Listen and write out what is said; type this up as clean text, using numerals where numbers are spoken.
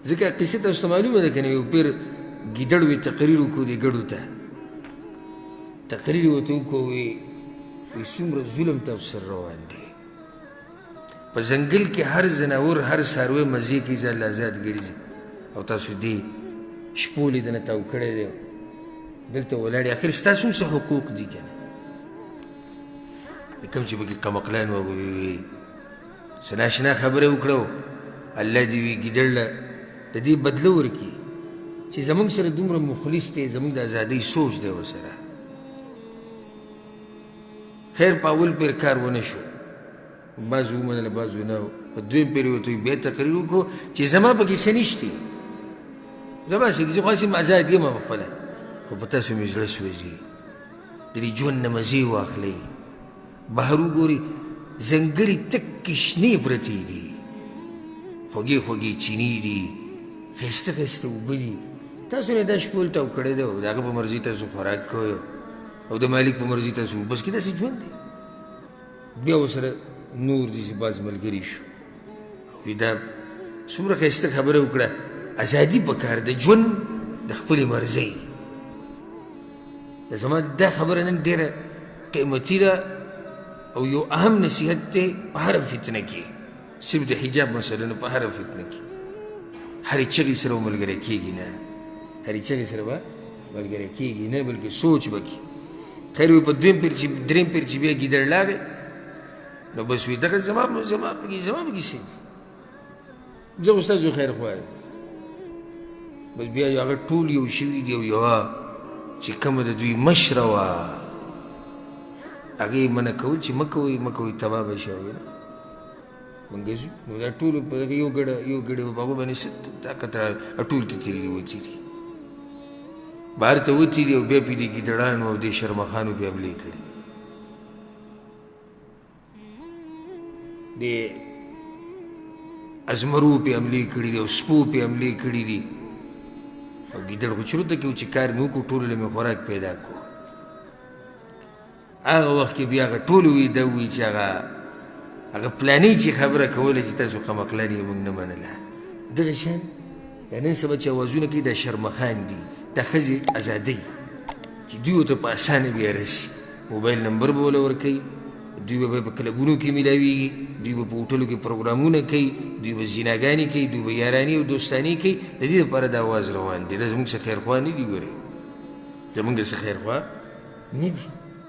ځکه قصې تاسو ته معلومه ده که نه یو پیر ګیدړ وي تقریر وکړو دې ګډو ته تقریر یې ورته وکړو وایي څومره ظلم تاسو سره روان دی په ځنګل کې هر ځناور هر څاروی مزې کوي ځان له آزاد ګرځي او تاسو دې شپو لیدنه تاو کړی دی دلته ولاړ اخر ستاسو هم څه حقوق دي که نه د کوم چې پکې قمقلان ووي څه ناشنا خبره وکړه الله دې وي ګیدړ له د دې بدله ورکړي چې زموږ سره دومره مخلص دی زموږ د ازادۍ سوچ دی ورسره خیر په اول پیر کار ونه شو بعضو ومنله بعضو نه په دویم پیر یې ورته وایي بیا تقریر وکړو چې زما پکې څه نشته زما څه دي زه خو هسې ازاد یم خپله خو په تاسو مې زړه سوځي د دې ژوند نه مزې واخلئ بهر وګورئ ځنګلې تکې شنې پرتې دي خوږې خوږې چینې دي ښایسته ښایسته اوبه دي تاسو نه دا شپول تاو کړی دی د هغه په مرضي تاسو خوراک کوئ او د مالک په مرضي تاسو بس کې داسې ژوند دی بیا ورسره نور دي چې بعض ملګري شو او دا څومره ښایسته خبره وکړه ازادي پکار د ژوند د خپلې مرضۍ زما دا خبره نن ډېره قیمتي ده او یو اهم نصیحت دی په هره فتنه کې صرف د حجاب مسله نه په هره فتنه کې هرې چغې سره به ملګری کېږي نه هرې چغې سره به ملګری کېږي نه بلکې سوچ به کړي خیر وي په درېم پیر چې بیا ګیدړ لاغی نو بس وي دغه زما پکې څه دي زه خو ستاسو خیر خوایم بس بیا یو هغه ټول یو شوي دي او یوه چې کومه د دوی مشره وه هغې یې منع کول چې مه کوئ تباه به شي هغوی نه مونږ ځو نو دا ټولو په دغه یو ګډه په هغو باندې څه طاقت ټول تېرې دي وتي دي بهر ته وتي دي او بیا پې دې ګیدړانو او دې شرمخانو بیا حملې کړي دې ازمرو پې حملې کړي دي او سپو پې حملې کړي دي او ګیدړ خو چرته کې و چې کار مې وکړو ټولو له مې خوراک پیدا کړو هغه وخت کې بیا هغه ټولو وي دا ووایي چې هغه پلاني چې خبره کوله چې تاسو قمقلان یې موږ نه منله دغه شیان دا نن سبا چې اوازونه کوي دا شرمخان دي دا ښځې ازادۍ چې دوی ورته په اسانه بیا رسي موبایل نمبر به وله ورکوي دوی به په کلبونو کې میلاویږي دوی به په هوټلو کې پروګرامونه کوي دوی به زیناګانې کوي دوی به یارانې او دوستانې کوي د دې لپاره دا اواز روان دی دا زموږ څه خیرخوا نه دي ګورئ زموږ څه خیرخوا نه دي